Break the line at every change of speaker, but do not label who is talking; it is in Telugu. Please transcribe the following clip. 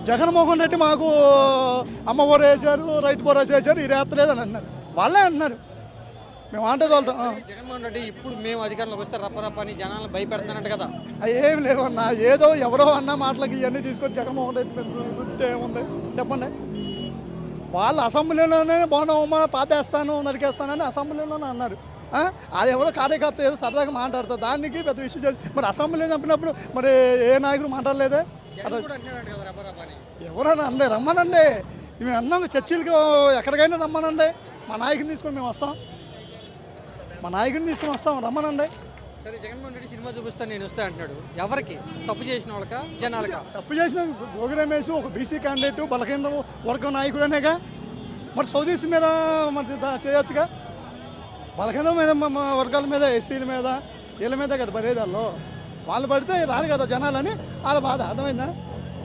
జగన్మోహన్ రెడ్డి మాకు అమ్మ ఒరు వేసారు, రైతు భరోసా వేసారు, ఇది వేస్తలేదు అని అన్నారు. వాళ్ళే అంటున్నారు, మేము అంటే తోలుతాం.
జగన్మోహన్ రెడ్డి ఇప్పుడు మేము అధికారంలోకి వస్తే రప్ప అని జనాలను భయపెడుతున్నారంట కదా.
అవి ఏమి లేవన్నా, ఏదో ఎవరో అన్న మాటలకి ఇవన్నీ తీసుకొని జగన్మోహన్ రెడ్డి గుర్తు ఏముంది చెప్పండి. వాళ్ళు అసెంబ్లీలోనే బాగున్నామమ్మా పాతేస్తాను నరికేస్తానని అసెంబ్లీలోనే అన్నారు. అది ఎవరో కార్యకర్త ఏదో సరదాగా మాట్లాడతారు, దానికి పెద్ద ఇష్యూ చేసి మరి అసెంబ్లీ చంపినప్పుడు మరి ఏ నాయకుడు మాట్లాడలేదే? ఎవరైనా అందే రమ్మనండి, మేము అన్నాం చర్చిలకి ఎక్కడికైనా రమ్మనండి, మా నాయకుని తీసుకొని మేము వస్తాం, మా నాయకుడిని తీసుకొని వస్తాం, రమ్మనండి.
సరే, జగన్మోహన్ రెడ్డి సినిమా చూపిస్తాను నేను వస్తా అంటున్నాడు. ఎవరికి? తప్పు చేసిన వాళ్ళకా, జనాలకా?
తప్పు చేసిన జోగి రమేష్ ఒక బీసీ క్యాండిడేట్, బలకేంద్ర వర్గం నాయకుడనేగా, మరి సౌదీస్ మీద మరి చేయొచ్చుగా. బలకేంద్ర మీద వర్గాల మీద, ఎస్సీల మీద, వీళ్ళ మీద కదా పడేది. వాళ్ళు పడితే రారు కదా జనాలని వాళ్ళ బాధ, అర్థమైందా?